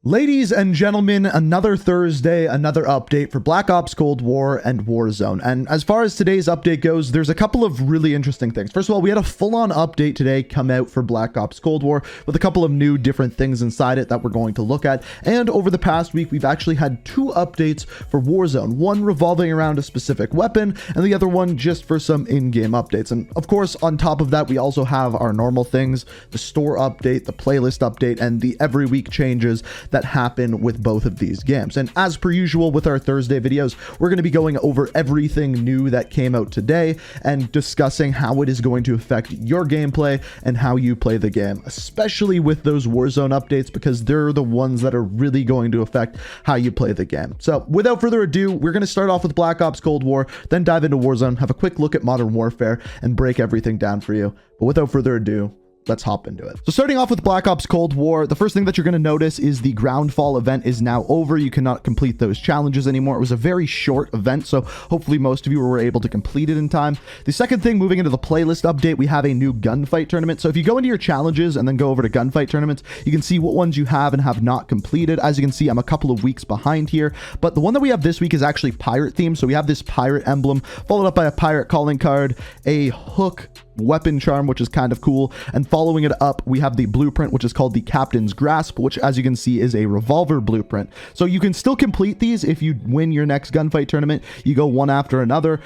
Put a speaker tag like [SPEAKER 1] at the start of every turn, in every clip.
[SPEAKER 1] Ladies and gentlemen, another Thursday, another update for Black Ops Cold War and Warzone. And as far as today's update goes, there's a couple of really interesting things. First of all, we had a full-on update today come out for Black Ops Cold War with a couple of new different things inside it that we're going to look at. And over the past week, we've actually had two updates for Warzone, one revolving around a specific weapon and the other one just for some in-game updates. And of course, on top of that, we also have our normal things, the store update, the playlist update, and the every week changes that happen with both of these games. And as per usual with our Thursday videos, we're going to be going over everything new that came out today and discussing how it is going to affect your gameplay and how you play the game, especially with those Warzone updates, because they're the ones that are really going to affect how you play the game. So without further ado, we're going to start off with Black Ops Cold War, then dive into Warzone, have a quick look at Modern Warfare, and break everything down for you. But without further ado, let's hop into it. So starting off with Black Ops Cold War, the first thing that you're going to notice is the ground fall event is now over. You cannot complete those challenges anymore. It was a very short event, so hopefully most of you were able to complete it in time. The second thing, moving into the playlist update, we have a new gunfight tournament. So if you go into your challenges and then go over to gunfight tournaments, you can see what ones you have and have not completed. As you can see, I'm a couple of weeks behind here, but the one that we have this week is actually pirate themed. So we have this pirate emblem followed up by a pirate calling card, a hook weapon charm, which is kind of cool, and following it up we have the blueprint, which is called the Captain's Grasp, which as you can see is a revolver blueprint. So you can still complete these if you win your next gunfight tournament. You go one after another,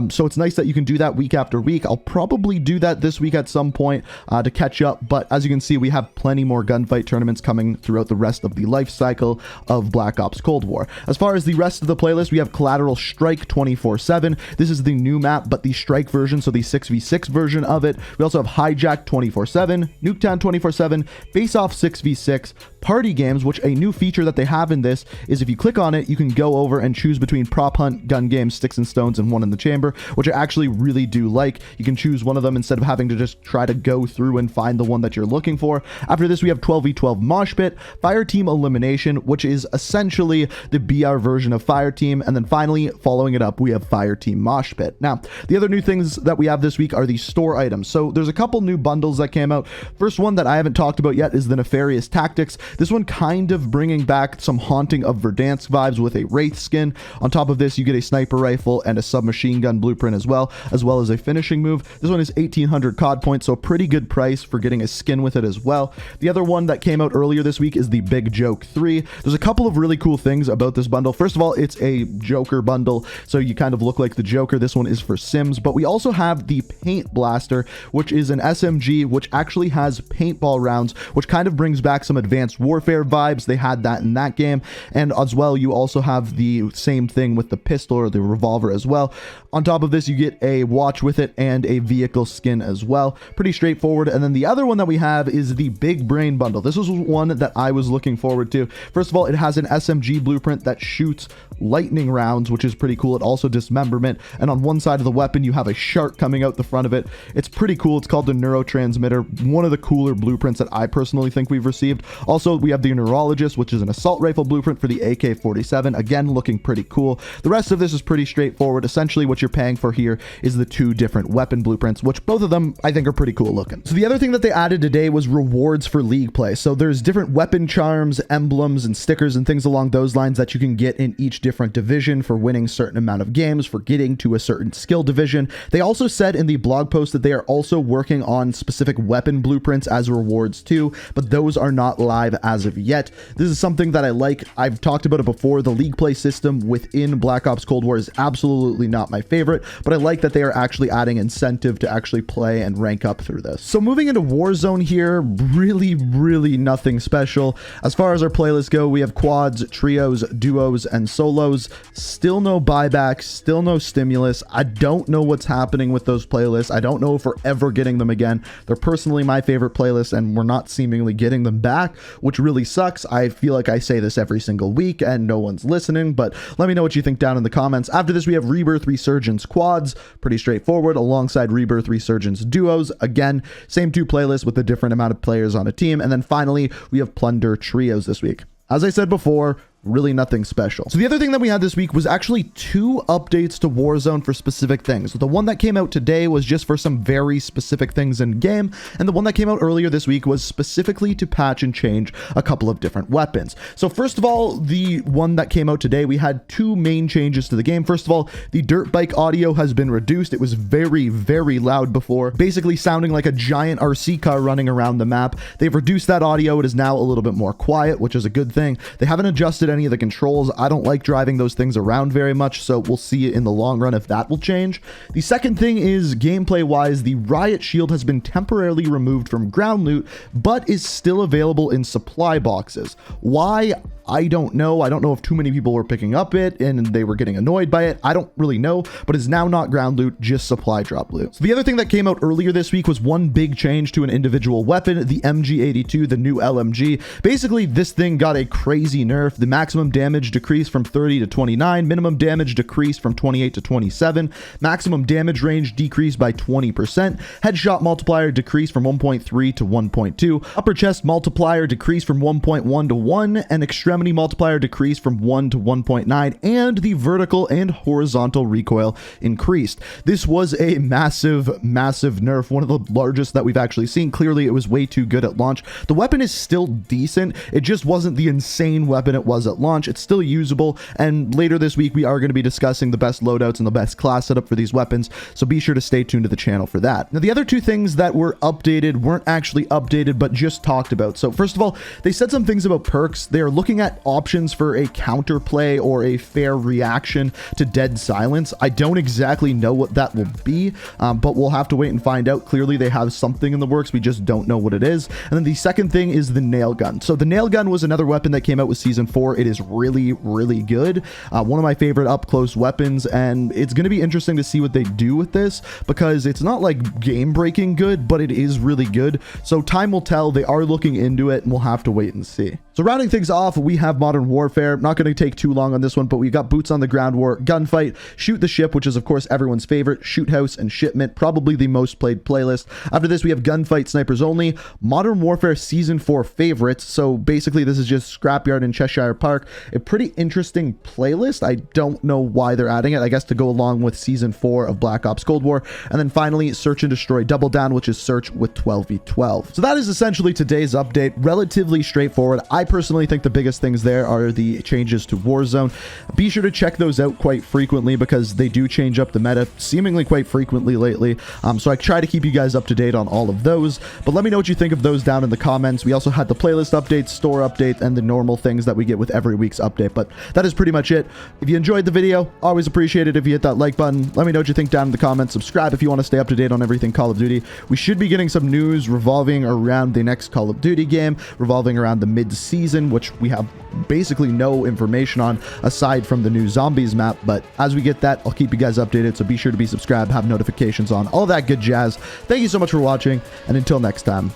[SPEAKER 1] so it's nice that you can do that week after week. I'll probably do that this week at some point to catch up, but as you can see, we have plenty more gunfight tournaments coming throughout the rest of the life cycle of Black Ops Cold War. As far as the rest of the playlist, we have Collateral Strike 24/7. This is the new map, but the strike version, so the 6v6 version of it. We also have Hijack 24/7, Nuketown 24/7, Face Off 6v6, Party Games, which a new feature that they have in this is if you click on it, you can go over and choose between Prop Hunt, Gun Games, Sticks and Stones, and One in the Chamber, which I actually really do like. You can choose one of them instead of having to just try to go through and find the one that you're looking for. After this, we have 12v12 Mosh Pit, Fire Team Elimination, which is essentially the BR version of Fire Team, and then finally, following it up, we have Fire Team Mosh Pit. Now, the other new things that we have this week are the store items. So there's a couple new bundles that came out. First one that I haven't talked about yet is the Nefarious Tactics. This one kind of bringing back some Haunting of Verdansk vibes with a Wraith skin. On top of this, you get a sniper rifle and a submachine gun blueprint as well as a finishing move. This one is 1800 COD points, so a pretty good price for getting a skin with it as well. The other one that came out earlier this week is the Big Joke 3. There's a couple of really cool things about this bundle. First of all, it's a Joker bundle, so you kind of look like the Joker. This one is for Sims, but we also have the Paint Blaster, which is an SMG which actually has paintball rounds, which kind of brings back some Advanced Warfare vibes. They had that in that game, and as well you also have the same thing with the pistol or the revolver as well. On top of this, you get a watch with it and a vehicle skin as well. Pretty straightforward. And then the other one that we have is the Big Brain bundle. This was one that I was looking forward to. First of all, it has an SMG blueprint that shoots lightning rounds, which is pretty cool. It also dismemberment, and on one side of the weapon you have a shark coming out the front of it. It's pretty cool. It's called the Neurotransmitter, one of the cooler blueprints that I personally think we've received. Also, we have the Neurologist, which is an assault rifle blueprint for the AK-47, again looking pretty cool. The rest of this is pretty straightforward. Essentially what you're paying for here is the two different weapon blueprints, which both of them I think are pretty cool looking. So the other thing that they added today was rewards for league play. So there's different weapon charms, emblems, and stickers and things along those lines that you can get in each different division for winning a certain amount of games, for getting to a certain skill division. They also said in the blog post that they are also working on specific weapon blueprints as rewards too, but those are not live as of yet. This is something that I like. I've talked about it before. The league play system within Black Ops Cold War is absolutely not my favorite, but I like that they are actually adding incentive to actually play and rank up through this. So moving into Warzone here, really nothing special. As far as our playlists go, we have quads, trios, duos, and solos. Still no buybacks, still no stimulus. I don't know what's happening with those playlists. I don't know if we're ever getting them again. They're personally my favorite playlists, and we're not seemingly getting them back, which really sucks. I feel like I say this every single week and no one's listening, but let me know what you think down in the comments. After this, we have Rebirth Resurgence quads, pretty straightforward, alongside Rebirth Resurgence duos. Again, same two playlists with a different amount of players on a team. And then finally, we have Plunder trios this week. As I said before, really nothing special. So the other thing that we had this week was actually 2 updates to Warzone for specific things. The one that came out today was just for some very specific things in game, and the one that came out earlier this week was specifically to patch and change a couple of different weapons. So first of all, the one that came out today, we had 2 main changes to the game. First of all, the dirt bike audio has been reduced. It was very, very loud before, basically sounding like a giant RC car running around the map. They've reduced that audio. It is now a little bit more quiet, which is a good thing. They haven't adjusted any of the controls. I don't like driving those things around very much, so we'll see in the long run if that will change. The second thing is, gameplay wise, the riot shield has been temporarily removed from ground loot, but is still available in supply boxes. Why? I don't know. I don't know if too many people were picking up it and they were getting annoyed by it. I don't really know, but it's now not ground loot, just supply drop loot. So the other thing that came out earlier this week was one big change to an individual weapon, the MG82, the new LMG. Basically, this thing got a crazy nerf. The maximum damage decreased from 30 to 29, minimum damage decreased from 28 to 27, maximum damage range decreased by 20%, headshot multiplier decreased from 1.3 to 1.2, upper chest multiplier decreased from 1.1 to 1, and extremity multiplier decreased from 1 to 1.9, and the vertical and horizontal recoil increased. This was a massive nerf, one of the largest that we've actually seen. Clearly, it was way too good at launch. The weapon is still decent. It just wasn't the insane weapon it was at launch. It's still usable, and later this week, we are going to be discussing the best loadouts and the best class setup for these weapons, so be sure to stay tuned to the channel for that. Now, the other 2 things that were updated weren't actually updated, but just talked about. So first of all, they said some things about perks. They are looking at options for a counterplay or a fair reaction to dead silence. I don't exactly know what that will be, but we'll have to wait and find out. Clearly, they have something in the works. We just don't know what it is. And then the second thing is the nail gun. So the nail gun was another weapon that came out with Season 4. It is really, really good. One of my favorite up-close weapons, and it's going to be interesting to see what they do with this, because it's not like game-breaking good, but it is really good. So time will tell. They are looking into it, and we'll have to wait and see. So rounding things off, we have Modern Warfare. Not going to take too long on this one, but we got Boots on the Ground War, Gunfight, Shoot the Ship, which is of course everyone's favorite, Shoot House, and Shipment, probably the most played playlist. After this, we have Gunfight, Snipers Only, Modern Warfare Season 4 favorites. So basically, this is just Scrapyard and Cheshire Park. A pretty interesting playlist. I don't know why they're adding it. I guess to go along with Season 4 of Black Ops Cold War. And then finally, Search and Destroy Double Down, which is Search with 12v12. So that is essentially today's update. Relatively straightforward. I personally think the biggest things there are the changes to Warzone. Be sure to check those out quite frequently, because they do change up the meta seemingly quite frequently lately. So I try to keep you guys up to date on all of those, but let me know what you think of those down in the comments. We also had the playlist updates, store update, and the normal things that we get with every week's update, but that is pretty much it. If you enjoyed the video, always appreciate it if you hit that like button. Let me know what you think down in the comments. Subscribe if you want to stay up to date on everything Call of Duty. We should be getting some news revolving around the next Call of Duty game, revolving around the mid-season, which we have basically no information on aside from the new zombies map, but as we get that, I'll keep you guys updated, so be sure to be subscribed, have notifications on, all that good jazz. Thank you so much for watching, and until next time,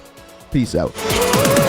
[SPEAKER 1] peace out.